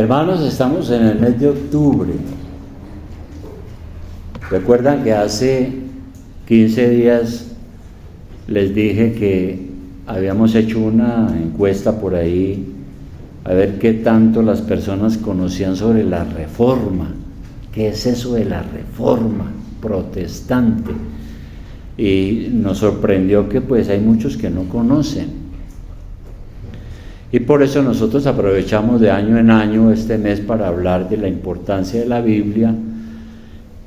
Hermanos, estamos en el mes de octubre. Recuerdan que hace 15 días les dije que habíamos hecho una encuesta por ahí a ver qué tanto las personas conocían sobre la reforma. ¿Qué es eso de la reforma protestante? Y nos sorprendió que pues hay muchos que no conocen. Y por eso nosotros aprovechamos de año en año este mes para hablar de la importancia de la Biblia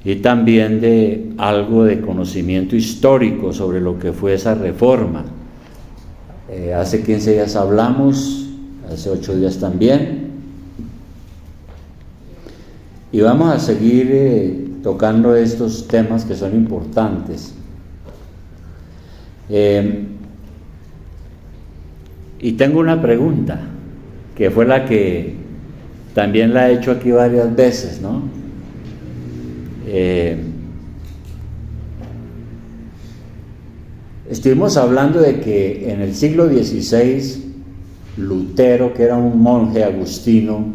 y también de algo de conocimiento histórico sobre lo que fue esa reforma. Hace 15 días hablamos, hace 8 días también, y vamos a seguir tocando estos temas que son importantes. Y tengo una pregunta, que fue la que también la he hecho aquí varias veces, ¿no? Estuvimos hablando de que en el siglo XVI, Lutero, que era un monje agustino,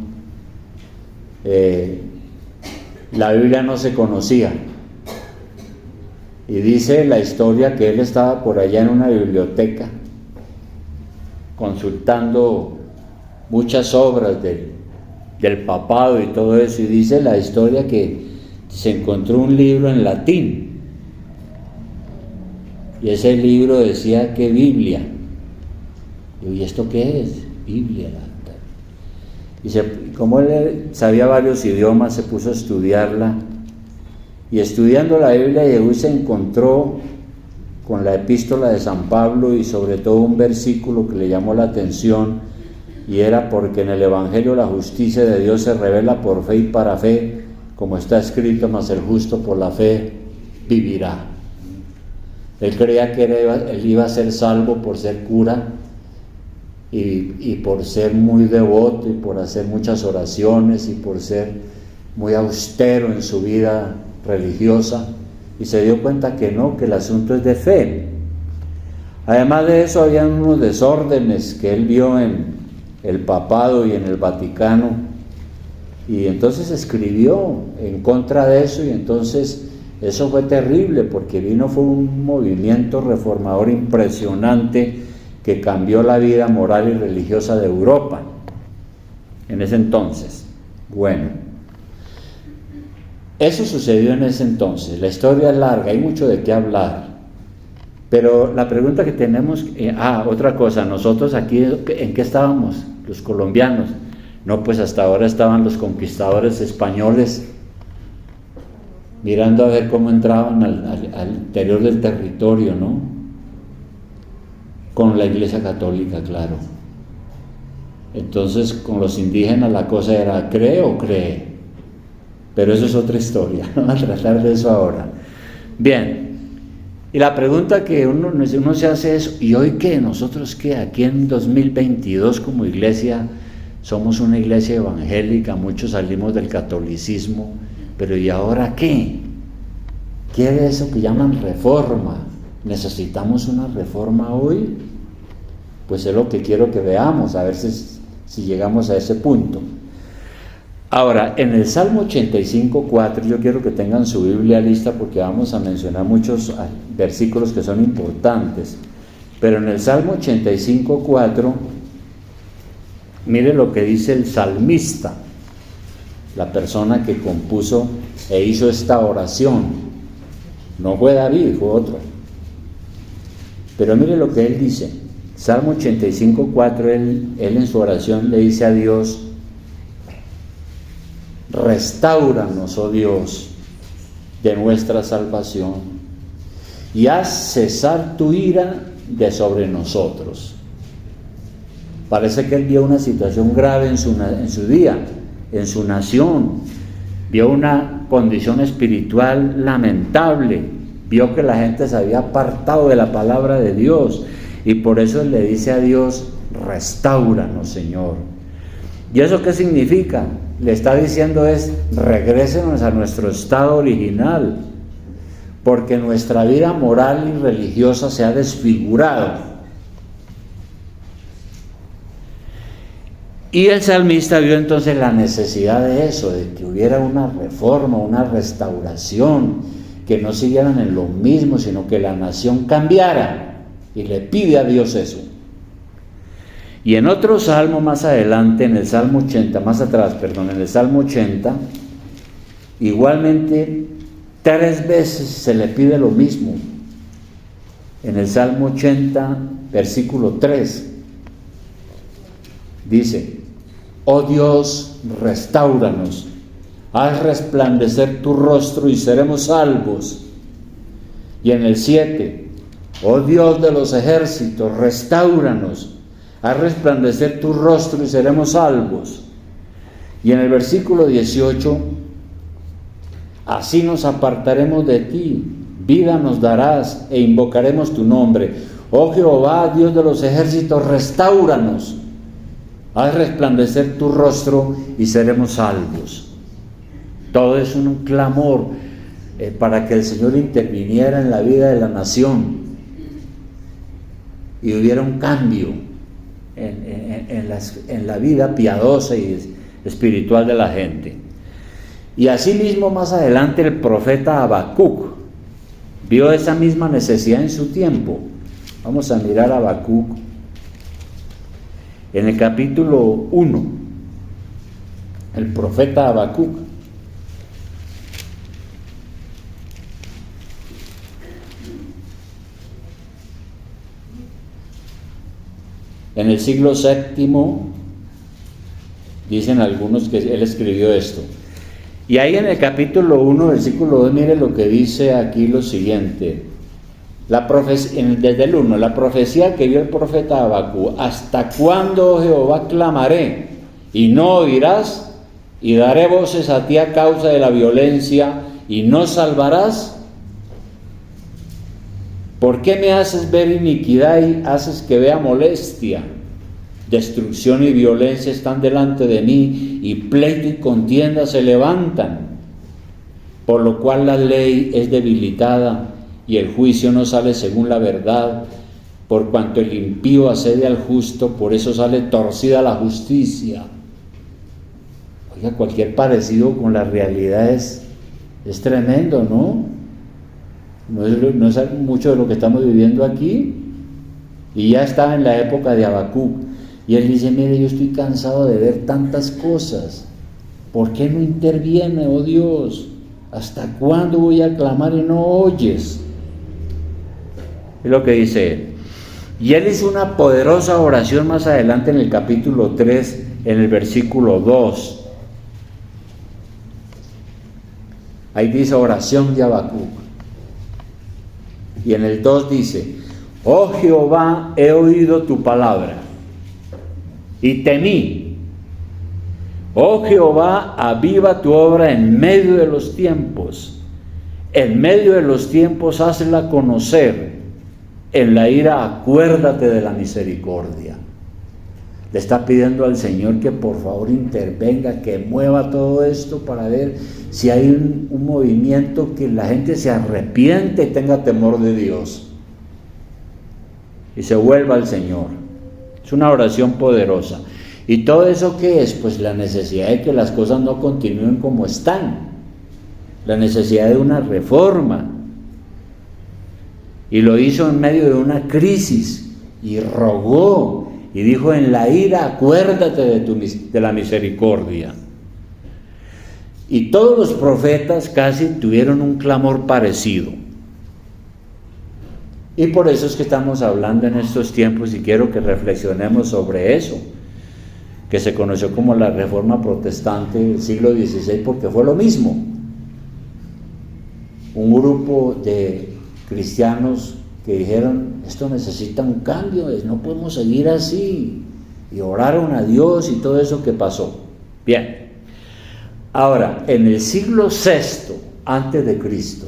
la Biblia no se conocía. Y dice la historia que él estaba por allá en una biblioteca consultando muchas obras del papado y todo eso, y dice la historia que se encontró un libro en latín, y ese libro decía que Biblia. ¿Y esto qué es? Biblia. Y como él sabía varios idiomas, se puso a estudiarla, y estudiando la Biblia llegó y se encontró con la epístola de San Pablo, y sobre todo un versículo que le llamó la atención, y era: porque en el Evangelio la justicia de Dios se revela por fe y para fe, como está escrito, mas el justo por la fe vivirá. Él creía que él iba a ser salvo por ser cura y por ser muy devoto y por hacer muchas oraciones y por ser muy austero en su vida religiosa, y se dio cuenta que no, que el asunto es de fe. Además de eso, había unos desórdenes que él vio en el papado y en el Vaticano, y entonces escribió en contra de eso, y entonces eso fue terrible, porque fue un movimiento reformador impresionante que cambió la vida moral y religiosa de Europa en ese entonces. Bueno, eso sucedió en ese entonces. La historia es larga, hay mucho de qué hablar, pero la pregunta que tenemos, otra cosa, nosotros aquí, ¿en qué estábamos? Los colombianos. No, pues hasta ahora estaban los conquistadores españoles mirando a ver cómo entraban al interior del territorio, ¿no? Con la Iglesia Católica, claro. Entonces, con los indígenas la cosa era: ¿cree o cree? Pero eso es otra historia, no vamos a tratar de eso ahora. Bien, y la pregunta que uno se hace es: ¿y hoy qué? ¿Nosotros qué? Aquí en 2022 como iglesia somos una iglesia evangélica, muchos salimos del catolicismo, pero ¿y ahora qué? ¿Qué es eso que llaman reforma? ¿Necesitamos una reforma hoy? Pues es lo que quiero que veamos, a ver si llegamos a ese punto. Ahora, en el Salmo 85:4, yo quiero que tengan su Biblia lista porque vamos a mencionar muchos versículos que son importantes. Pero en el Salmo 85:4, mire lo que dice el salmista, la persona que compuso e hizo esta oración. No fue David, fue otro. Pero mire lo que él dice. Salmo 85:4, él en su oración le dice a Dios: restáuranos, oh Dios, de nuestra salvación, y haz cesar tu ira de sobre nosotros. Parece que él vio una situación grave en su día, en su nación, vio una condición espiritual lamentable, vio que la gente se había apartado de la palabra de Dios, y por eso le dice a Dios: restáuranos, Señor. ¿Y eso qué significa? Le está diciendo regrésenos a nuestro estado original, porque nuestra vida moral y religiosa se ha desfigurado. Y el salmista vio entonces la necesidad de eso, de que hubiera una reforma, una restauración, que no siguieran en lo mismo, sino que la nación cambiara, y le pide a Dios eso. Y en otro salmo más adelante, en el Salmo 80, en el Salmo 80, igualmente 3 veces se le pide lo mismo. En el Salmo 80, versículo 3, dice: oh Dios, restauranos, haz resplandecer tu rostro y seremos salvos. Y en el 7, oh Dios de los ejércitos, restáuranos, haz resplandecer tu rostro y seremos salvos. Y en el versículo 18, así nos apartaremos de ti, vida nos darás e invocaremos tu nombre. Oh Jehová, Dios de los ejércitos, restáuranos, haz resplandecer tu rostro y seremos salvos. Todo es un clamor para que el Señor interviniera en la vida de la nación y hubiera un cambio en la vida piadosa y espiritual de la gente. Y asimismo más adelante el profeta Habacuc vio esa misma necesidad en su tiempo. Vamos a mirar a Habacuc en el capítulo 1, el profeta Habacuc. En el siglo VII, dicen algunos que él escribió esto. Y ahí en el capítulo 1, versículo 2, mire lo que dice aquí lo siguiente. Desde el 1, la profecía que vio el profeta Habacuc: ¿hasta cuándo, oh Jehová, clamaré y no oirás? Y daré voces a ti a causa de la violencia y no salvarás. ¿Por qué me haces ver iniquidad y haces que vea molestia? Destrucción y violencia están delante de mí, y pleito y contienda se levantan. Por lo cual la ley es debilitada, y el juicio no sale según la verdad. Por cuanto el impío asedia al justo, por eso sale torcida la justicia. Oiga, cualquier parecido con la realidad es tremendo, ¿no? No es mucho de lo que estamos viviendo aquí. Y ya estaba en la época de Habacuc. Y él dice: mire, yo estoy cansado de ver tantas cosas. ¿Por qué no interviene, oh Dios? ¿Hasta cuándo voy a clamar y no oyes? Es lo que dice él. Y él hizo una poderosa oración más adelante en el capítulo 3, en el versículo 2. Ahí dice oración de Habacuc. Y en el 2 dice: oh Jehová, he oído tu palabra y temí. Oh Jehová, aviva tu obra en medio de los tiempos. En medio de los tiempos hazla conocer. En la ira acuérdate de la misericordia. Le está pidiendo al Señor que por favor intervenga, que mueva todo esto para ver si hay un movimiento, que la gente se arrepiente y tenga temor de Dios y se vuelva al Señor. Es una oración poderosa. ¿Y todo eso qué es? Pues la necesidad de que las cosas no continúen como están, la necesidad de una reforma. Y lo hizo en medio de una crisis y rogó y dijo: en la ira acuérdate de la misericordia. Y todos los profetas casi tuvieron un clamor parecido. Y por eso es que estamos hablando en estos tiempos, y quiero que reflexionemos sobre eso, que se conoció como la Reforma Protestante del siglo XVI, porque fue lo mismo. Un grupo de cristianos que dijeron: esto necesita un cambio, no podemos seguir así, y oraron a Dios y todo eso que pasó. Bien, ahora, en el siglo VI antes de Cristo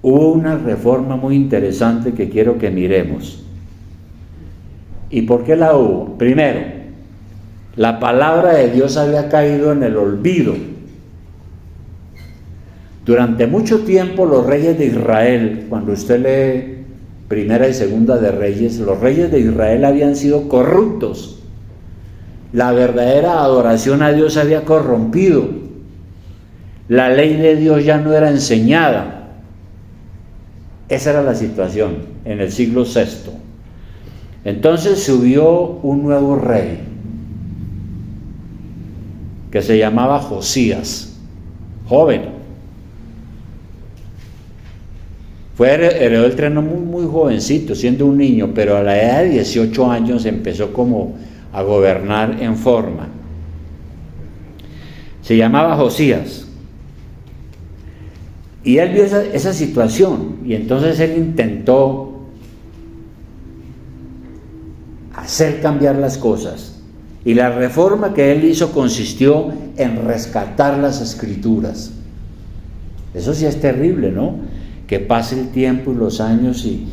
hubo una reforma muy interesante que quiero que miremos. ¿Y por qué la hubo? Primero, la palabra de Dios había caído en el olvido. Durante mucho tiempo los reyes de Israel, cuando usted lee Primera y Segunda de Reyes, los reyes de Israel habían sido corruptos La verdadera adoración a Dios se había corrompido. La ley de Dios ya no era enseñada. Esa era la situación en el siglo VI. Entonces subió un nuevo rey que se llamaba Josías, joven. Heredó el trono muy jovencito, siendo un niño, pero a la edad de 18 años empezó como a gobernar en forma. Se llamaba Josías. Y él vio esa situación, y entonces él intentó hacer cambiar las cosas. Y la reforma que él hizo consistió en rescatar las escrituras. Eso sí es terrible, ¿no? Que pase el tiempo y los años y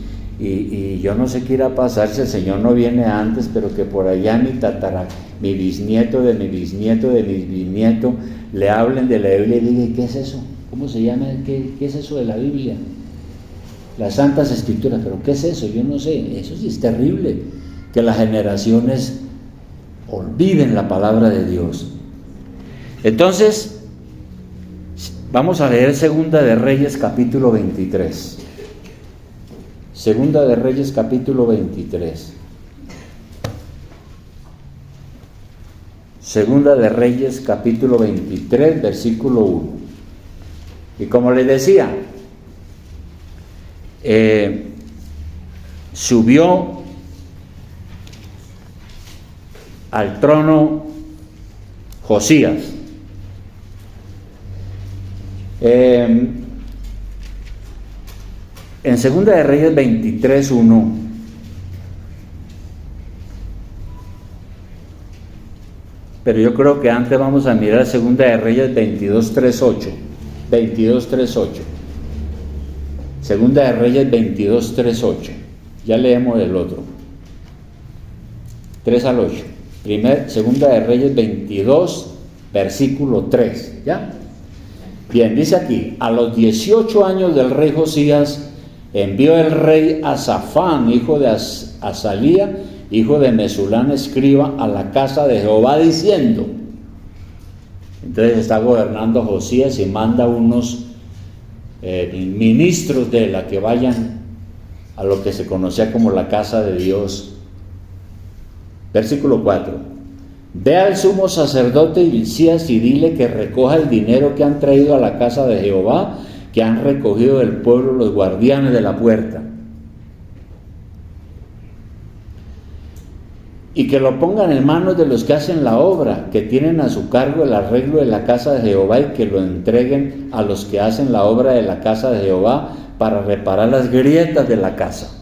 yo no sé qué irá a pasar si el Señor no viene antes, pero que por allá mi bisnieto de mi bisnieto de mi bisnieto le hablen de la Biblia y digan, ¿qué es eso? ¿Cómo se llama? ¿Qué es eso de la Biblia? Las Santas Escrituras, pero ¿qué es eso? Yo no sé. Eso sí es terrible, que las generaciones olviden la palabra de Dios. Entonces, vamos a leer Segunda de Reyes capítulo 23. Segunda de Reyes capítulo 23. Segunda de Reyes capítulo 23, versículo 1. Y como les decía, subió al trono Josías. En Segunda de Reyes 23:1 pero yo creo que antes vamos a mirar Segunda de Reyes 22:3-8. Segunda de Reyes 22:3-8. Ya leemos el otro. 3 al 8. Segunda de Reyes 22, versículo 3. ¿Ya? Bien, dice aquí: a los 18 años del rey Josías, envió el rey a Safán, hijo de Azalía, hijo de Mesulán, escriba, a la casa de Jehová, diciendo. Entonces está gobernando Josías y manda unos ministros de él a que vayan a lo que se conocía como la casa de Dios. Versículo 4: ve al sumo sacerdote Hilcías y dile que recoja el dinero que han traído a la casa de Jehová, que han recogido del pueblo los guardianes de la puerta, y que lo pongan en manos de los que hacen la obra, que tienen a su cargo el arreglo de la casa de Jehová, y que lo entreguen a los que hacen la obra de la casa de Jehová para reparar las grietas de la casa,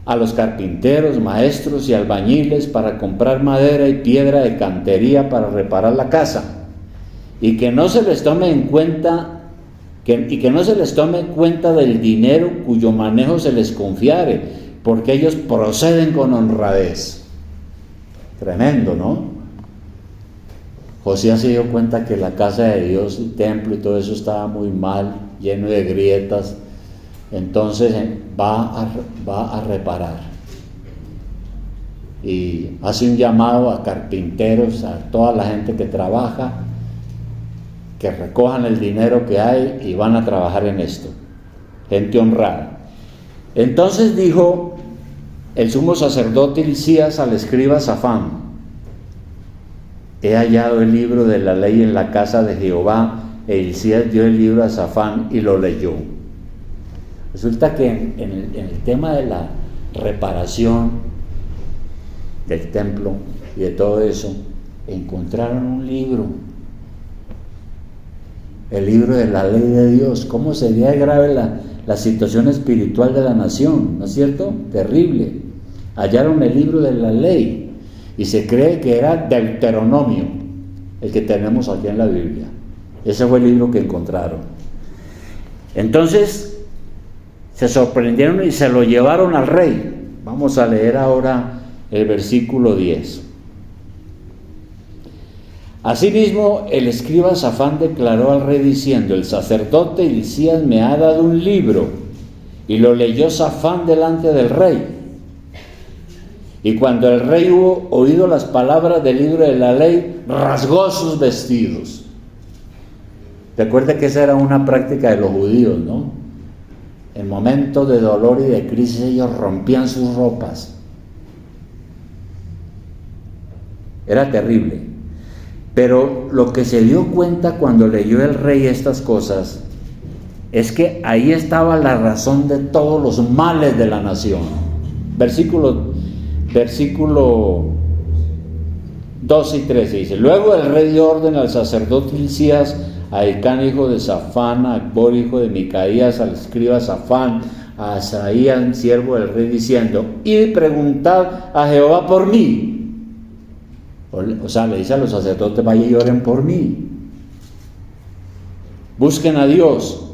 a los carpinteros, maestros y albañiles para comprar madera y piedra de cantería para reparar la casa, y que no se les tome en cuenta del dinero cuyo manejo se les confiare, porque ellos proceden con honradez. Tremendo, ¿no? Josías se dio cuenta que la casa de Dios, el templo y todo eso estaba muy mal, lleno de grietas. Entonces va a reparar y hace un llamado a carpinteros, a toda la gente que trabaja, que recojan el dinero que hay y van a trabajar en esto, gente honrada. Entonces dijo el sumo sacerdote Hilcías al escriba Safán: he hallado el libro de la ley en la casa de Jehová. E Hilcías dio el libro a Safán y lo leyó. Resulta que en el tema de la reparación del templo y de todo eso, encontraron un libro, el libro de la ley de Dios. ¿Cómo sería grave la situación espiritual de la nación? ¿No es cierto? Terrible. Hallaron el libro de la ley y se cree que era Deuteronomio, el que tenemos aquí en la Biblia. Ese fue el libro que encontraron. Entonces se sorprendieron y se lo llevaron al rey. Vamos a leer ahora el versículo 10. Asimismo, el escriba Safán declaró al rey diciendo: el sacerdote Hilcías me ha dado un libro. Y lo leyó Safán delante del rey. Y cuando el rey hubo oído las palabras del libro de la ley, rasgó sus vestidos. Recuerda que esa era una práctica de los judíos, ¿no? En momentos de dolor y de crisis ellos rompían sus ropas. Era terrible. Pero lo que se dio cuenta cuando leyó el rey estas cosas es que ahí estaba la razón de todos los males de la nación. Versículo 12 y 13 dice: luego el rey dio orden al sacerdote Hilcías, a Hilcán hijo de Safán, a Acbor hijo de Micaías, al escriba Safán, a Asaías siervo del rey, diciendo: id y preguntad a Jehová por mí. O sea, le dice a los sacerdotes: vaya y oren por mí, busquen a Dios,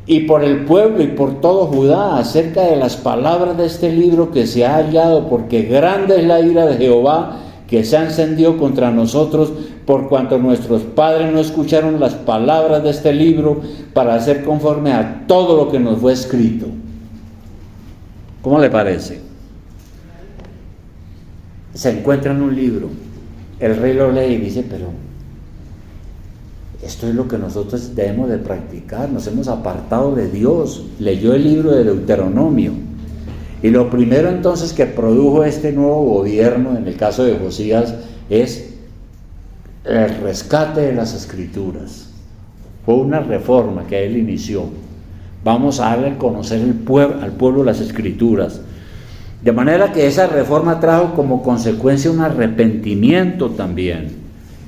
y por el pueblo y por todo Judá, acerca de las palabras de este libro que se ha hallado, porque grande es la ira de Jehová que se ha encendido contra nosotros, por cuanto nuestros padres no escucharon las palabras de este libro para hacer conforme a todo lo que nos fue escrito. ¿Cómo le parece? Se encuentra en un libro, el rey lo lee y dice: pero esto es lo que nosotros debemos de practicar, nos hemos apartado de Dios. Leyó el libro de Deuteronomio, y lo primero entonces que produjo este nuevo gobierno, en el caso de Josías, es el rescate de las escrituras. Fue una reforma que él inició. Vamos a darle a conocer al pueblo las escrituras. De manera que esa reforma trajo como consecuencia un arrepentimiento también,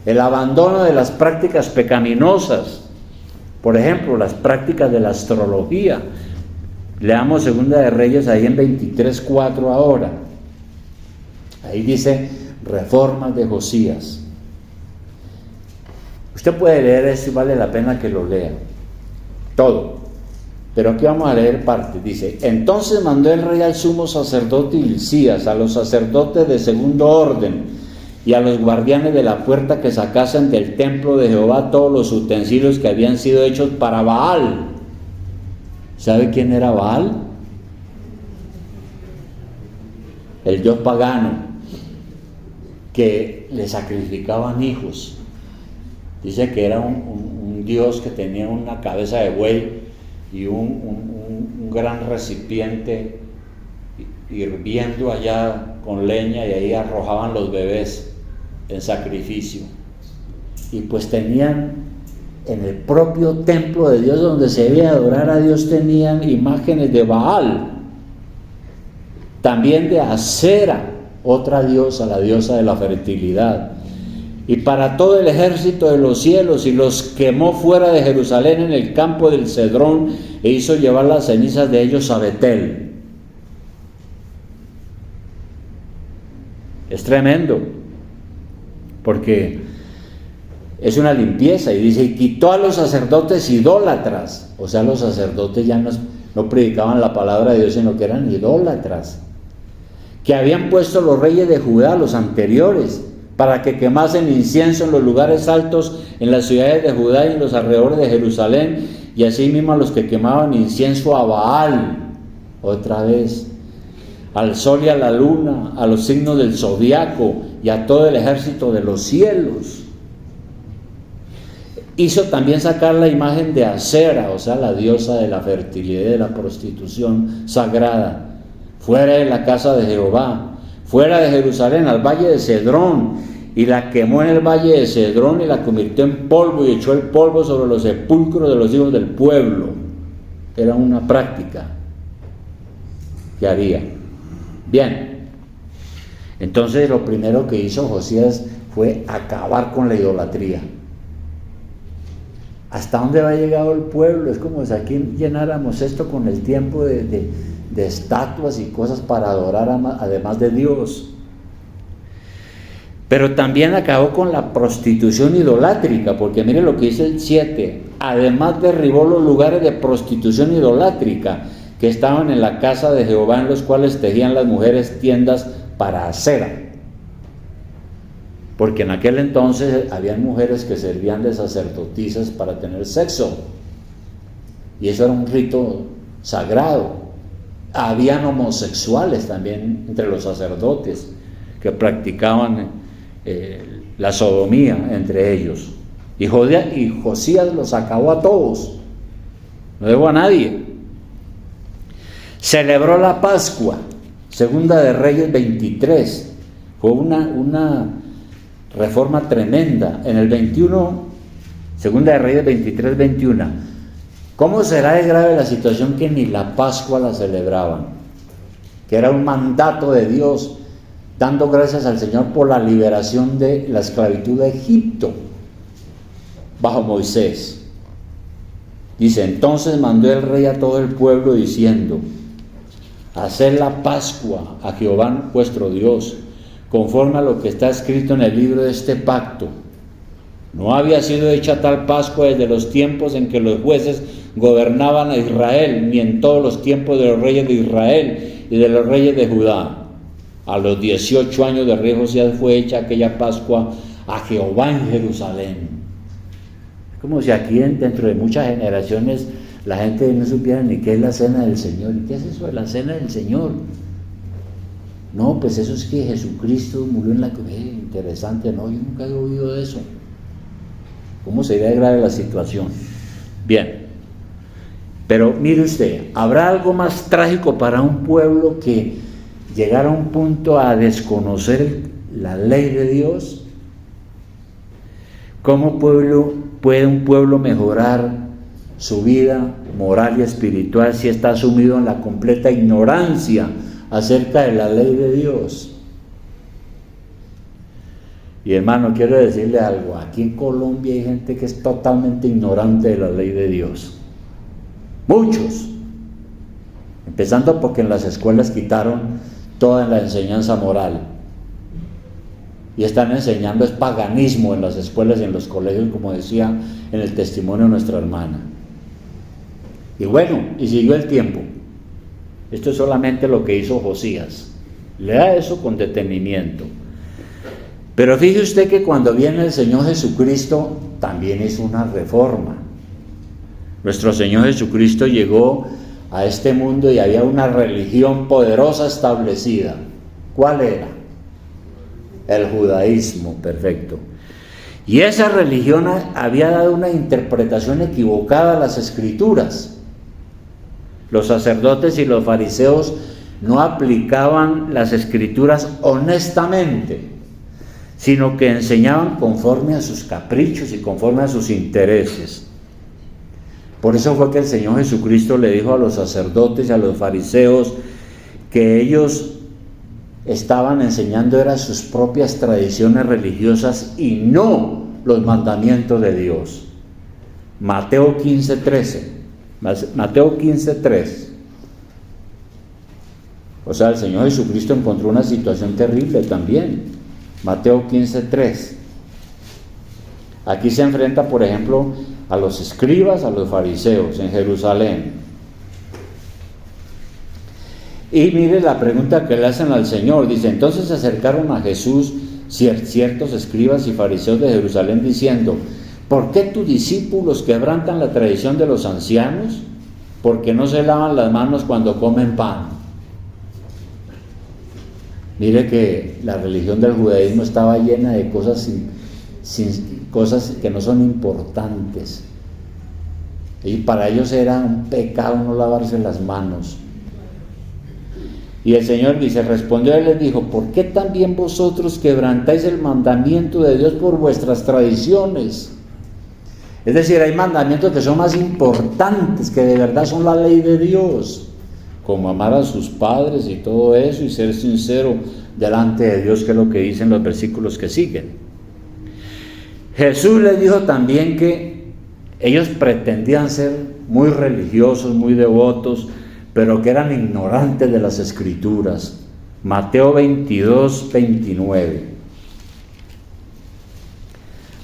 el abandono de las prácticas pecaminosas, por ejemplo, las prácticas de la astrología. Leamos Segunda de Reyes ahí en 23:4 ahora. Ahí dice: reformas de Josías. Usted puede leer eso y vale la pena que lo lea todo, pero aquí vamos a leer parte. Dice: entonces mandó el rey al sumo sacerdote Hilcías, a los sacerdotes de segundo orden y a los guardianes de la puerta que sacasen del templo de Jehová todos los utensilios que habían sido hechos para Baal. ¿Sabe quién era Baal? El dios pagano, que le sacrificaban hijos. Dice que era un dios que tenía una cabeza de buey y un gran recipiente hirviendo allá con leña, y ahí arrojaban los bebés en sacrificio. Y pues tenían en el propio templo de Dios, donde se debía adorar a Dios, tenían imágenes de Baal, también de Asera, otra diosa, la diosa de la fertilidad. Y para todo el ejército de los cielos, y los quemó fuera de Jerusalén en el campo del Cedrón, e hizo llevar las cenizas de ellos a Betel. Es tremendo, porque es una limpieza. Y dice: y quitó a los sacerdotes idólatras. O sea, los sacerdotes ya no predicaban la palabra de Dios, sino que eran idólatras, que habían puesto los reyes de Judá, los anteriores, para que quemasen incienso en los lugares altos, en las ciudades de Judá y en los alrededores de Jerusalén, y asimismo a los que quemaban incienso a Baal, otra vez, al sol y a la luna, a los signos del zodiaco y a todo el ejército de los cielos. Hizo también sacar la imagen de Asera, o sea, la diosa de la fertilidad y de la prostitución sagrada, fuera de la casa de Jehová, fuera de Jerusalén, al valle de Cedrón, y la quemó en el valle de Cedrón y la convirtió en polvo, y echó el polvo sobre los sepulcros de los hijos del pueblo. Era una práctica que había. Bien, entonces lo primero que hizo Josías fue acabar con la idolatría. ¿Hasta dónde va llegado el pueblo? Es como si aquí llenáramos esto con el tiempo de estatuas y cosas para adorar además de Dios. Pero también acabó con la prostitución idolátrica, porque mire lo que dice el 7: además derribó los lugares de prostitución idolátrica que estaban en la casa de Jehová, en los cuales tejían las mujeres tiendas para Asera. Porque en aquel entonces habían mujeres que servían de sacerdotisas para tener sexo, y eso era un rito sagrado. Habían homosexuales también entre los sacerdotes que practicaban la sodomía entre ellos. Y Josías los acabó a todos, no dejó a nadie. Celebró la Pascua, Segunda de Reyes 23. Fue una reforma tremenda. En el 21, Segunda de Reyes 23, 21. ¿Cómo será de grave la situación que ni la Pascua la celebraban? Que era un mandato de Dios, dando gracias al Señor por la liberación de la esclavitud de Egipto bajo Moisés. Dice: entonces mandó el rey a todo el pueblo diciendo: haced la Pascua a Jehová vuestro Dios, conforme a lo que está escrito en el libro de este pacto. No había sido hecha tal Pascua desde los tiempos en que los jueces gobernaban a Israel, ni en todos los tiempos de los reyes de Israel y de los reyes de Judá. A los 18 años de rey Josías fue hecha aquella Pascua a Jehová en Jerusalén. Es como si aquí dentro de muchas generaciones la gente no supiera ni qué es la cena del Señor. ¿Y qué es eso de la cena del Señor? No, pues eso es que Jesucristo murió en la cruz. Interesante, no, yo nunca he oído de eso. ¿Cómo sería grave la situación? Bien, pero mire usted, ¿habrá algo más trágico para un pueblo que llegar a un punto a desconocer la ley de Dios? ¿Cómo puede un pueblo mejorar su vida moral y espiritual si está sumido en la completa ignorancia acerca de la ley de Dios? Y hermano, quiero decirle algo: aquí en Colombia hay gente que es totalmente ignorante de la ley de Dios. Muchos. Empezando porque en las escuelas quitaron toda la enseñanza moral. Y están enseñando es paganismo en las escuelas y en los colegios, como decía en el testimonio de nuestra hermana. Y bueno, y siguió el tiempo. Esto es solamente lo que hizo Josías. Lea eso con detenimiento. Pero fíjese usted que cuando viene el Señor Jesucristo, también hizo una reforma. Nuestro Señor Jesucristo llegó a este mundo y había una religión poderosa establecida. ¿Cuál era? El judaísmo, perfecto. Y esa religión había dado una interpretación equivocada a las Escrituras. Los sacerdotes y los fariseos no aplicaban las Escrituras honestamente, sino que enseñaban conforme a sus caprichos y conforme a sus intereses. Por eso fue que el Señor Jesucristo le dijo a los sacerdotes y a los fariseos que ellos estaban enseñando eran sus propias tradiciones religiosas y no los mandamientos de Dios. Mateo 15:13. Mateo 15:3. O sea, el Señor Jesucristo encontró una situación terrible también. Mateo 15:3. Aquí se enfrenta, por ejemplo, a los escribas, a los fariseos en Jerusalén. Y mire la pregunta que le hacen al Señor. Dice: entonces se acercaron a Jesús ciertos escribas y fariseos de Jerusalén diciendo: ¿por qué tus discípulos quebrantan la tradición de los ancianos? Porque no se lavan las manos cuando comen pan. Mire que la religión del judaísmo estaba llena de cosas cosas que no son importantes. Y para ellos era un pecado no lavarse las manos. Y el Señor dice, respondió y les dijo: ¿por qué también vosotros quebrantáis el mandamiento de Dios por vuestras tradiciones? Es decir, hay mandamientos que son más importantes, que de verdad son la ley de Dios, como amar a sus padres y todo eso, y ser sincero delante de Dios, que es lo que dicen los versículos que siguen. Jesús les dijo también que ellos pretendían ser muy religiosos, muy devotos, pero que eran ignorantes de las Escrituras. Mateo 22, 29.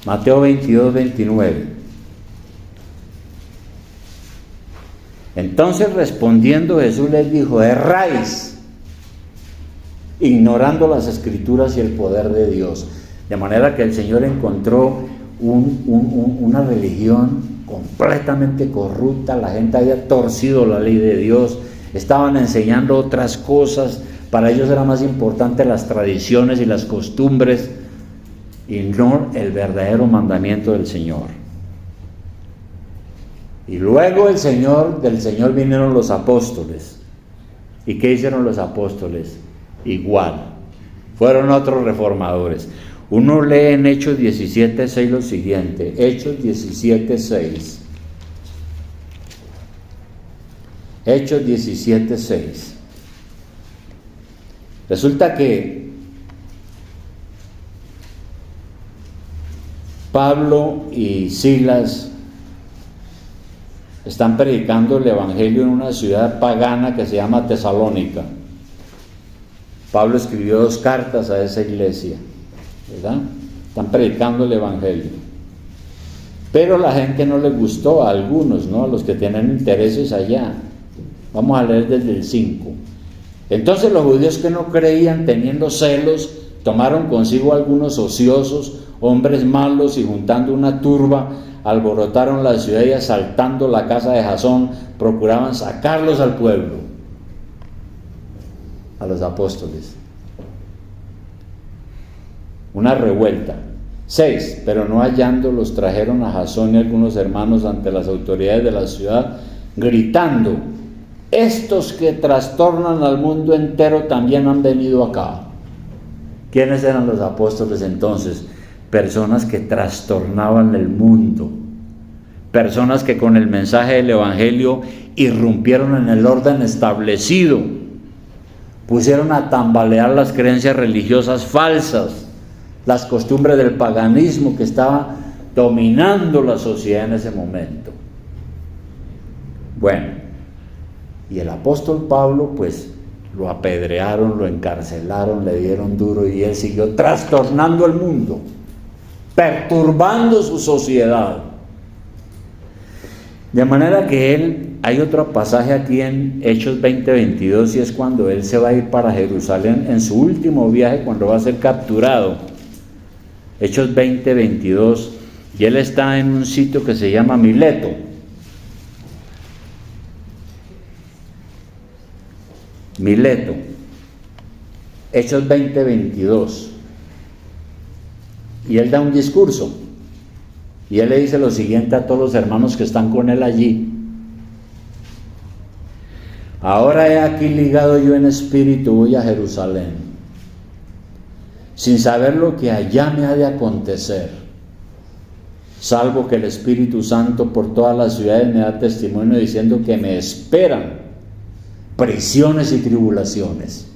Mateo 22, 29. Entonces respondiendo Jesús les dijo: erráis, ignorando las Escrituras y el poder de Dios. De manera que el Señor encontró una religión completamente corrupta. La gente había torcido la ley de Dios, estaban enseñando otras cosas. Para ellos era más importante las tradiciones y las costumbres y no el verdadero mandamiento del Señor. Y luego del Señor vinieron los apóstoles. ¿Y qué hicieron los apóstoles? Igual, fueron otros reformadores. Uno lee en Hechos 17:6 lo siguiente, Hechos 17:6. Hechos 17:6. Resulta que Pablo y Silas están predicando el evangelio en una ciudad pagana que se llama Tesalónica. Pablo escribió 2 cartas a esa iglesia, ¿verdad? Están predicando el evangelio. Pero la gente no les gustó, a algunos, ¿no? A los que tienen intereses allá. Vamos a leer desde el 5. Entonces los judíos que no creían, teniendo celos, tomaron consigo algunos ociosos, hombres malos, y juntando una turba, alborotaron la ciudad y asaltando la casa de Jasón, procuraban sacarlos al pueblo, a los apóstoles. Una revuelta. 6. Pero no hallándolos, trajeron a Jasón y algunos hermanos ante las autoridades de la ciudad, gritando: estos que trastornan al mundo entero también han venido acá. ¿Quiénes eran los apóstoles entonces? Personas que trastornaban el mundo, personas que con el mensaje del evangelio irrumpieron en el orden establecido, pusieron a tambalear las creencias religiosas falsas, las costumbres del paganismo que estaba dominando la sociedad en ese momento. Bueno, y el apóstol Pablo, pues lo apedrearon, lo encarcelaron, le dieron duro, y él siguió trastornando el mundo, perturbando su sociedad. De manera que hay otro pasaje aquí en Hechos 20:22, y es cuando él se va a ir para Jerusalén en su último viaje, cuando va a ser capturado. Hechos 20:22, y él está en un sitio que se llama Mileto. Mileto, Hechos 20:22, y él da un discurso, y él le dice lo siguiente a todos los hermanos que están con él allí: ahora he aquí ligado yo en espíritu, voy a Jerusalén, sin saber lo que allá me ha de acontecer, salvo que el Espíritu Santo por todas las ciudades me da testimonio diciendo que me esperan prisiones y tribulaciones.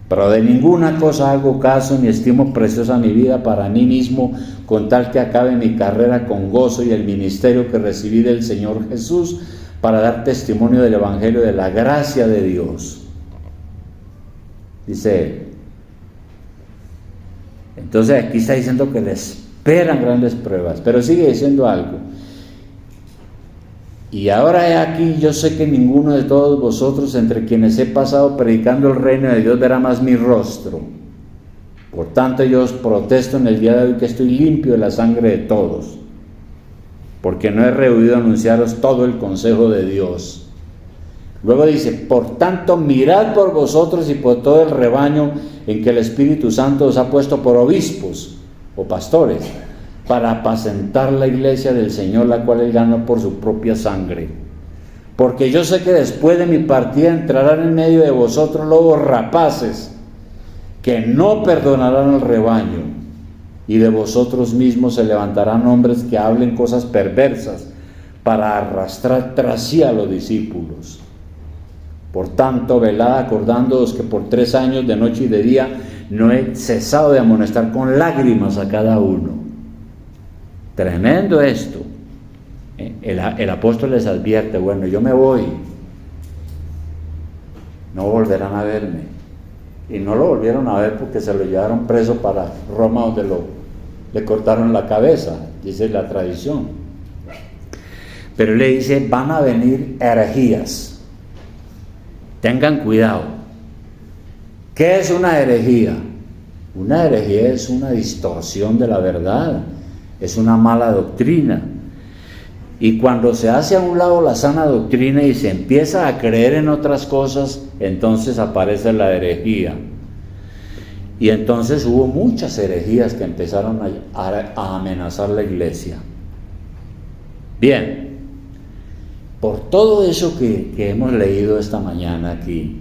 Pero de ninguna cosa hago caso, ni estimo preciosa mi vida para mí mismo, con tal que acabe mi carrera con gozo y el ministerio que recibí del Señor Jesús, para dar testimonio del evangelio de la gracia de Dios. Dice él. Entonces aquí está diciendo que le esperan grandes pruebas, pero sigue diciendo algo: y ahora he aquí, yo sé que ninguno de todos vosotros, entre quienes he pasado predicando el reino de Dios, verá más mi rostro. Por tanto, yo os protesto en el día de hoy que estoy limpio de la sangre de todos, porque no he rehuido anunciaros todo el consejo de Dios. Luego dice: por tanto, mirad por vosotros y por todo el rebaño en que el Espíritu Santo os ha puesto por obispos o pastores, para apacentar la iglesia del Señor, la cual él ganó por su propia sangre. Porque yo sé que después de mi partida entrarán en medio de vosotros lobos rapaces, que no perdonarán al rebaño, y de vosotros mismos se levantarán hombres que hablen cosas perversas, para arrastrar tras sí a los discípulos. Por tanto, velad, acordándoos que por 3 años de noche y de día no he cesado de amonestar con lágrimas a cada uno. Tremendo esto. El apóstol les advierte: bueno, yo me voy, no volverán a verme. Y no lo volvieron a ver porque se lo llevaron preso para Roma, donde le cortaron la cabeza, dice la tradición. Pero él le dice: van a venir herejías, tengan cuidado. ¿Qué es una herejía? Una herejía es una distorsión de la verdad, es una mala doctrina. Y cuando se hace a un lado la sana doctrina y se empieza a creer en otras cosas, entonces aparece la herejía. Y entonces hubo muchas herejías que empezaron a amenazar la iglesia. Bien, por todo eso que hemos leído esta mañana aquí,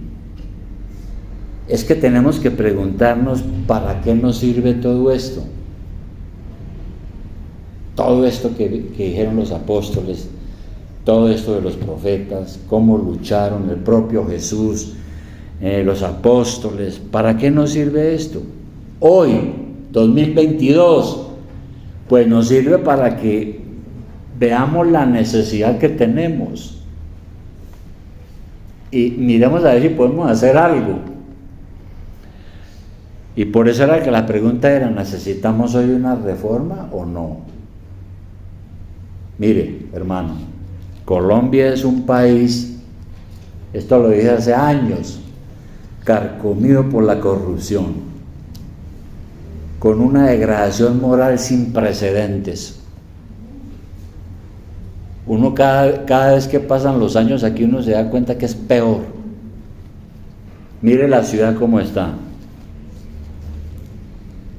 es que tenemos que preguntarnos ¿para qué nos sirve todo esto? Todo esto que dijeron los apóstoles, todo esto de los profetas, cómo lucharon el propio Jesús, los apóstoles, ¿para qué nos sirve esto? Hoy, 2022, pues nos sirve para que veamos la necesidad que tenemos y miremos a ver si podemos hacer algo. Y por eso era que la pregunta era, ¿necesitamos hoy una reforma o no? Mire, hermano, Colombia es un país, esto lo dije hace años, carcomido por la corrupción, con una degradación moral sin precedentes. Uno cada vez que pasan los años aquí uno se da cuenta que es peor. Mire la ciudad como está,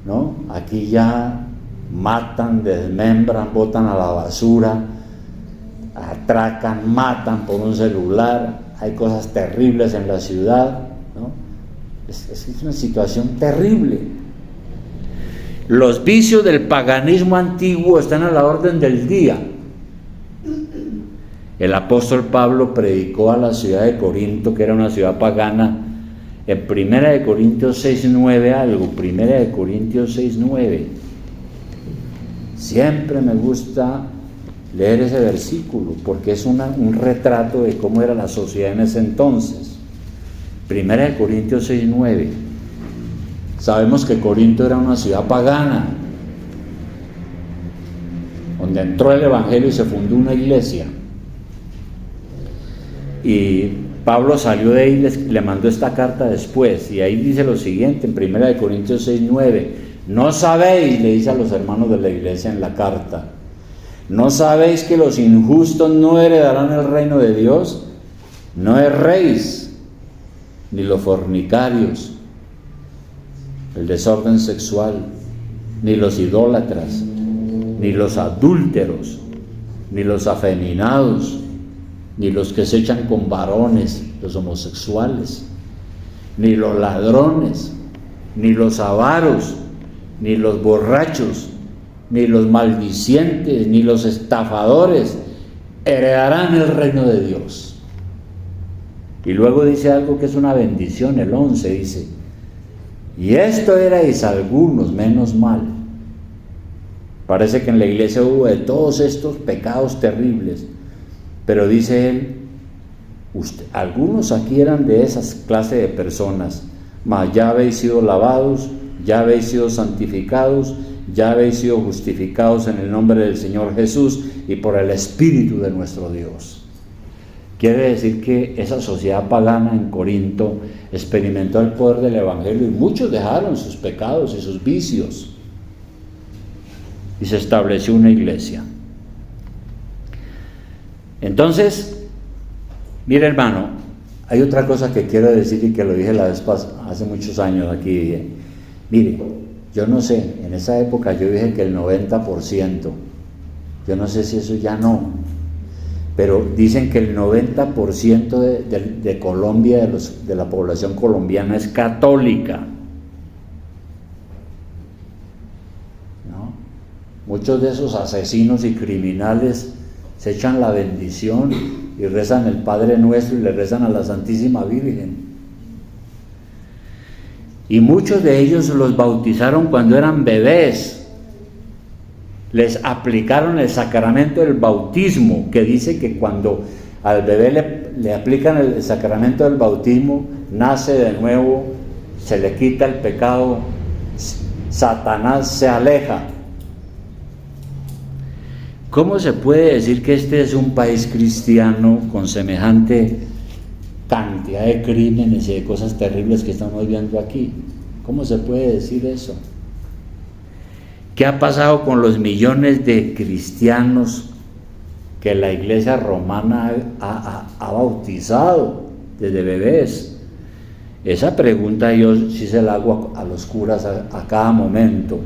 ¿no? Aquí ya matan, desmembran, botan a la basura, atracan, matan por un celular, hay cosas terribles en la ciudad, ¿no? Es una situación terrible. Los vicios del paganismo antiguo están a la orden del día. El apóstol Pablo predicó a la ciudad de Corinto, que era una ciudad pagana, en 1 Corintios 6:9 algo, 1 Corintios 6:9. Siempre me gusta leer ese versículo porque es un retrato de cómo era la sociedad en ese entonces. 1 Corintios 6:9. Sabemos que Corinto era una ciudad pagana, donde entró el evangelio y se fundó una iglesia. Y Pablo salió de ahí y le mandó esta carta después, y ahí dice lo siguiente en 1 Corintios 6:9. ¿No sabéis, le dice a los hermanos de la iglesia en la carta, no sabéis que los injustos no heredarán el reino de Dios? No erréis, ni los fornicarios, el desorden sexual, ni los idólatras, ni los adúlteros, ni los afeminados, ni los que se echan con varones, los homosexuales, ni los ladrones, ni los avaros, ni los borrachos, ni los maldicientes, ni los estafadores heredarán el reino de Dios. Y luego dice algo que es una bendición, el 11 dice, y esto erais algunos, menos mal. Parece que en la iglesia hubo de todos estos pecados terribles, pero dice él, algunos aquí eran de esas clases de personas, mas ya habéis sido lavados, ya habéis sido santificados, ya habéis sido justificados en el nombre del Señor Jesús y por el Espíritu de nuestro Dios. Quiere decir que esa sociedad pagana en Corinto experimentó el poder del Evangelio y muchos dejaron sus pecados y sus vicios y se estableció una iglesia. Entonces, mire hermano, hay otra cosa que quiero decir y que lo dije la vez pasada, hace muchos años aquí. Mire, yo no sé, en esa época yo dije que el 90%, yo no sé si eso ya no, pero dicen que el 90% de Colombia, de la población colombiana es católica, ¿no? Muchos de esos asesinos y criminales se echan la bendición y rezan el Padre Nuestro y le rezan a la Santísima Virgen. Y muchos de ellos los bautizaron cuando eran bebés. Les aplicaron el sacramento del bautismo, que dice que cuando al bebé le aplican el sacramento del bautismo, nace de nuevo, se le quita el pecado, Satanás se aleja. ¿Cómo se puede decir que este es un país cristiano con semejante cantidad de crímenes y de cosas terribles que estamos viendo aquí? ¿Cómo se puede decir eso? ¿Qué ha pasado con los millones de cristianos que la iglesia romana ha bautizado desde bebés? Esa pregunta yo sí se la hago a los curas a cada momento.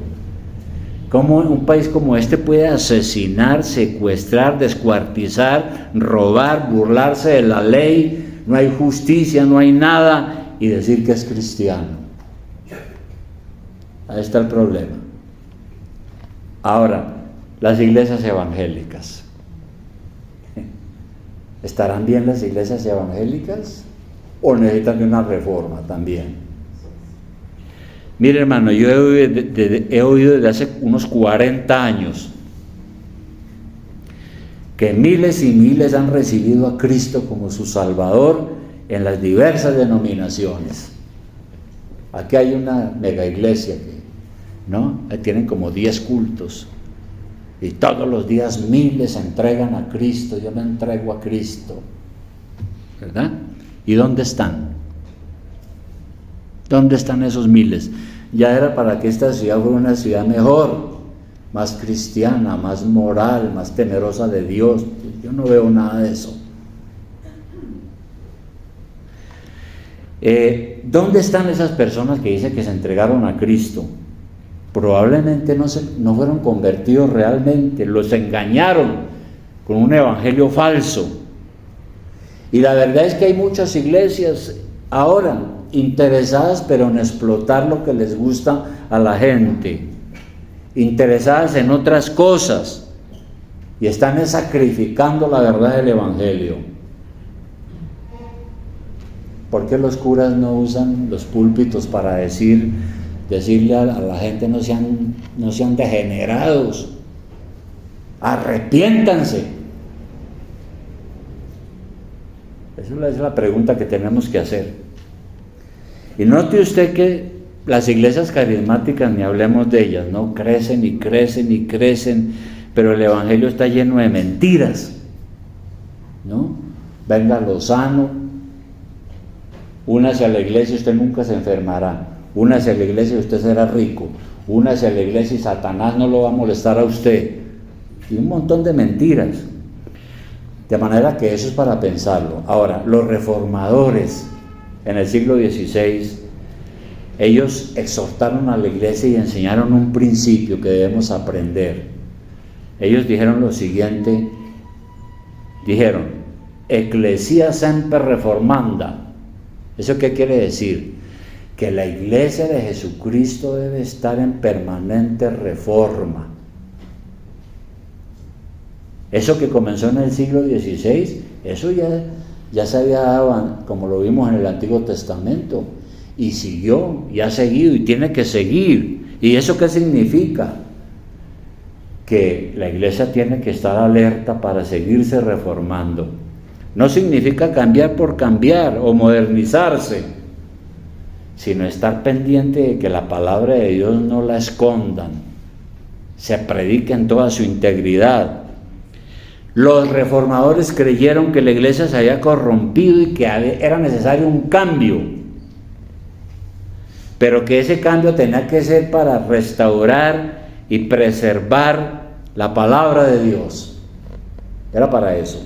¿Cómo un país como este puede asesinar, secuestrar, descuartizar, robar, burlarse de la ley? No hay justicia, no hay nada, y decir que es cristiano. Ahí está el problema. Ahora, las iglesias evangélicas. ¿Estarán bien las iglesias evangélicas o necesitan de una reforma también? Mire, hermano, yo he oído desde hace unos 40 años que miles y miles han recibido a Cristo como su Salvador en las diversas denominaciones. Aquí hay una mega iglesia ¿no? Tienen como 10 cultos y todos los días miles se entregan a Cristo. Yo me entrego a Cristo, ¿verdad? ¿Y dónde están? ¿Dónde están esos miles? Ya era para que esta ciudad fuera una ciudad mejor, más cristiana, más moral, más temerosa de Dios. Yo no veo nada de eso. ¿Dónde están esas personas que dicen que se entregaron a Cristo? Probablemente no fueron convertidos realmente, los engañaron con un evangelio falso. Y la verdad es que hay muchas iglesias ahora interesadas pero en explotar lo que les gusta a la gente, interesadas en otras cosas, y están sacrificando la verdad del evangelio. ¿Por qué los curas no usan los púlpitos para decirle a la gente no sean degenerados, arrepiéntanse? Esa es la pregunta que tenemos que hacer. Y note usted que las iglesias carismáticas, ni hablemos de ellas, ¿no? Crecen y crecen y crecen, pero el evangelio está lleno de mentiras, ¿no? Venga lo sano, únase a la iglesia y usted nunca se enfermará. Únase a la iglesia y usted será rico. Únase a la iglesia y Satanás no lo va a molestar a usted. Y un montón de mentiras. De manera que eso es para pensarlo. Ahora, los reformadores en el siglo XVI, ellos exhortaron a la iglesia y enseñaron un principio que debemos aprender. Ellos dijeron lo siguiente, dijeron, Ecclesia semper reformanda. ¿Eso qué quiere decir? Que la iglesia de Jesucristo debe estar en permanente reforma. Eso que comenzó en el siglo XVI, eso ya se había dado, como lo vimos en el Antiguo Testamento, y siguió, y ha seguido, y tiene que seguir. ¿Y eso qué significa? Que la iglesia tiene que estar alerta para seguirse reformando. No significa cambiar por cambiar o modernizarse, sino estar pendiente de que la palabra de Dios no la escondan, se predique en toda su integridad. Los reformadores creyeron que la iglesia se había corrompido y que era necesario un cambio, pero que ese cambio tenía que ser para restaurar y preservar la palabra de Dios. Era para eso.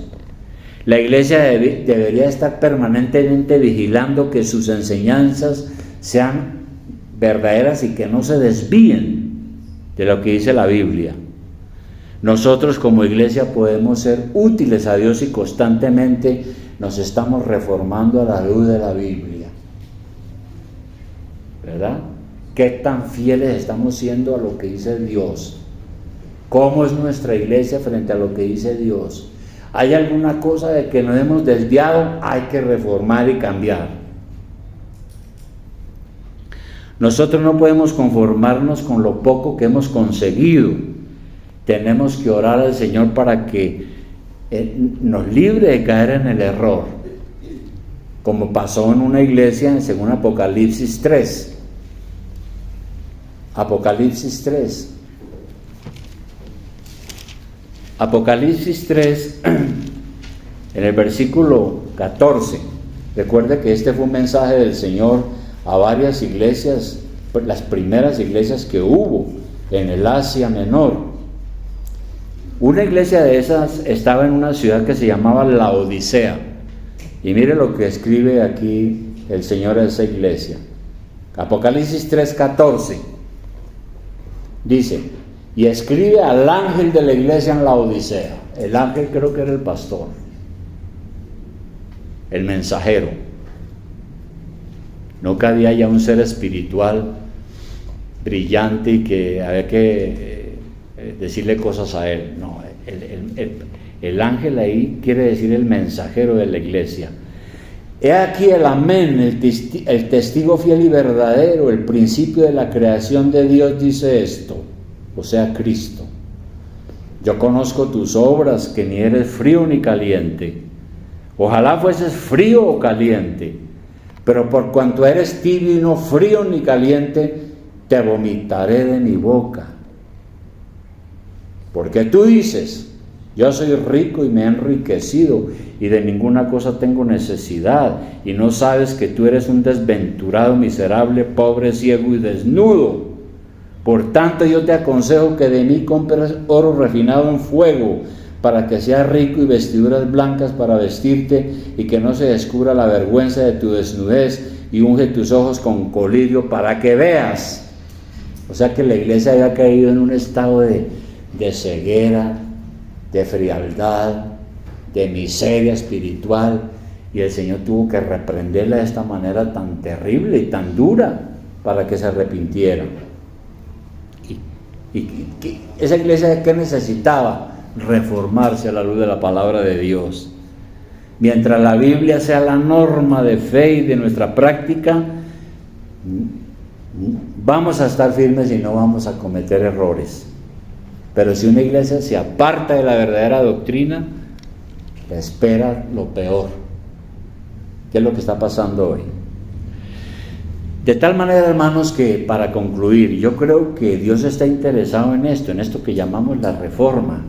La iglesia debería estar permanentemente vigilando que sus enseñanzas sean verdaderas y que no se desvíen de lo que dice la Biblia. Nosotros como iglesia podemos ser útiles a Dios y constantemente nos estamos reformando a la luz de la Biblia, ¿verdad? ¿Qué tan fieles estamos siendo a lo que dice Dios? ¿Cómo es nuestra iglesia frente a lo que dice Dios? ¿Hay alguna cosa de que nos hemos desviado? Hay que reformar y cambiar. Nosotros no podemos conformarnos con lo poco que hemos conseguido. Tenemos que orar al Señor para que nos libre de caer en el error, como pasó en una iglesia según Apocalipsis 3. Apocalipsis 3. Apocalipsis 3, en el versículo 14. Recuerde que este fue un mensaje del Señor a varias iglesias, las primeras iglesias que hubo en el Asia Menor. Una iglesia de esas estaba en una ciudad que se llamaba Laodicea. Y mire lo que escribe aquí el Señor a esa iglesia. Apocalipsis 3:14. Dice: y escribe al ángel de la iglesia en Laodicea. El ángel creo que era el pastor, el mensajero. No cabía ya un ser espiritual brillante y que había que decirle cosas a él. No, el ángel ahí quiere decir el mensajero de la iglesia. He aquí el amén, el testigo fiel y verdadero, el principio de la creación de Dios dice esto, o sea, Cristo. Yo conozco tus obras, que ni eres frío ni caliente. Ojalá fueses frío o caliente, pero por cuanto eres tibio y no frío ni caliente, te vomitaré de mi boca. Porque tú dices: yo soy rico y me he enriquecido, y de ninguna cosa tengo necesidad, y no sabes que tú eres un desventurado, miserable, pobre, ciego y desnudo. Por tanto yo te aconsejo que de mí compres oro refinado en fuego, para que seas rico, y vestiduras blancas para vestirte, y que no se descubra la vergüenza de tu desnudez, y unge tus ojos con colirio para que veas. O sea que la iglesia había caído en un estado de ceguera, de frialdad, de miseria espiritual, y el Señor tuvo que reprenderla de esta manera tan terrible y tan dura para que se arrepintiera. Y esa iglesia, ¿qué necesitaba? Reformarse a la luz de la palabra de Dios. Mientras la Biblia sea la norma de fe y de nuestra práctica, vamos a estar firmes y no vamos a cometer errores. Pero si una iglesia se aparta de la verdadera doctrina, espera lo peor. ¿Qué es lo que está pasando hoy? De tal manera, hermanos, que para concluir, yo creo que Dios está interesado en esto que llamamos la reforma.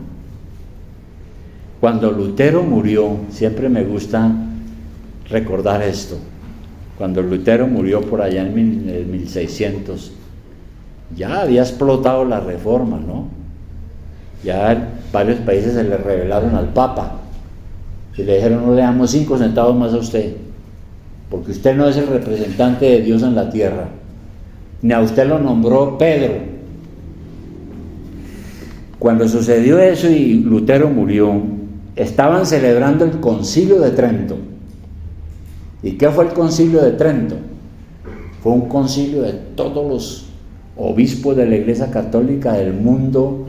Cuando Lutero murió, siempre me gusta recordar esto. Cuando Lutero murió por allá en el 1600, ya había explotado la reforma, ¿no? Ya en varios países se le rebelaron al Papa y le dijeron: no le damos 5 centavos más a usted, porque usted no es el representante de Dios en la tierra, ni a usted lo nombró Pedro. Cuando sucedió eso y Lutero murió, estaban celebrando el Concilio de Trento. ¿Y qué fue el Concilio de Trento? Fue un concilio de todos los obispos de la Iglesia Católica del mundo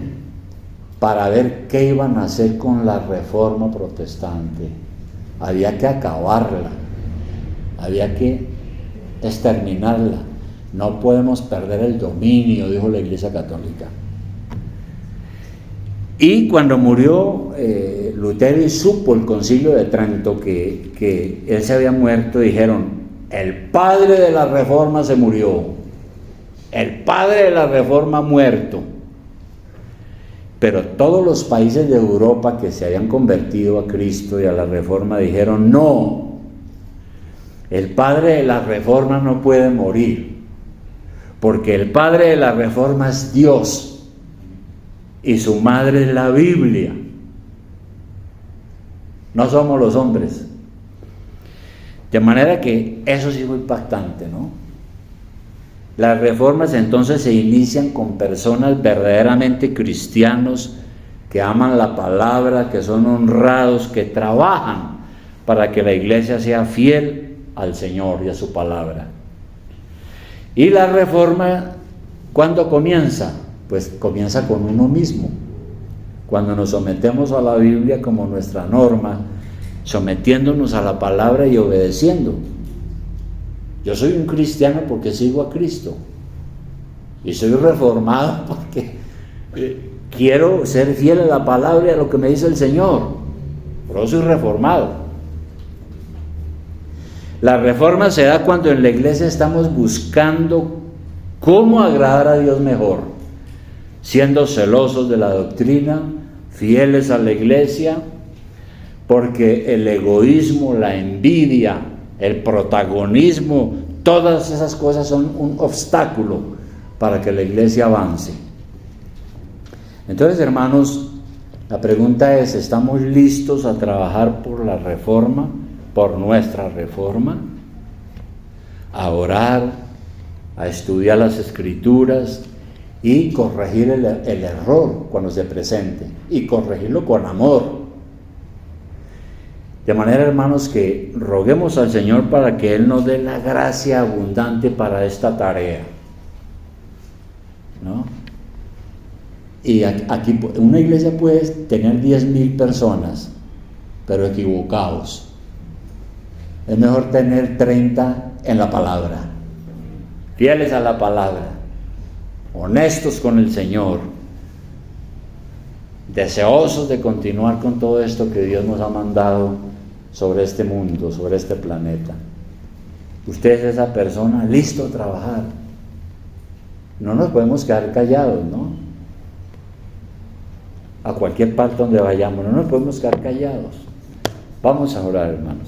para ver qué iban a hacer con la reforma protestante. Había que acabarla, había que exterminarla. No podemos perder el dominio, dijo la Iglesia Católica. Y cuando murió Lutero y supo el Concilio de Trento que él se había muerto, dijeron: el padre de la reforma se murió, el padre de la reforma ha muerto. Pero todos los países de Europa que se habían convertido a Cristo y a la reforma dijeron: no, el padre de la reforma no puede morir, porque el padre de la reforma es Dios y su madre es la Biblia. No somos los hombres. De manera que eso sí fue impactante, ¿no? Las reformas entonces se inician con personas verdaderamente cristianos, que aman la palabra, que son honrados, que trabajan para que la iglesia sea fiel al Señor y a su palabra. Y la reforma, ¿cuándo comienza? Pues comienza con uno mismo. Cuando nos sometemos a la Biblia como nuestra norma, sometiéndonos a la palabra y obedeciendo. Yo soy un cristiano porque sigo a Cristo, y soy reformado porque quiero ser fiel a la palabra y a lo que me dice el Señor. Por eso soy reformado. La reforma se da cuando en la iglesia estamos buscando cómo agradar a Dios mejor, siendo celosos de la doctrina, fieles a la iglesia, porque el egoísmo, la envidia, el protagonismo, todas esas cosas son un obstáculo para que la iglesia avance. Entonces, hermanos, La pregunta es, ¿estamos listos a trabajar por la reforma, por nuestra reforma? A orar, a estudiar las Escrituras y corregir el error cuando se presente, y corregirlo con amor. De manera, hermanos, que roguemos al Señor para que Él nos dé la gracia abundante para esta tarea, ¿no? Y aquí una iglesia puede tener 10,000 personas, pero equivocados. Es mejor tener 30 en la palabra, fieles a la palabra, honestos con el Señor, deseosos de continuar con todo esto que Dios nos ha mandado sobre este mundo, sobre este planeta. Usted es esa persona listo a trabajar. No nos podemos quedar callados, ¿no? A cualquier parte donde vayamos, no nos podemos quedar callados. Vamos a orar, hermanos.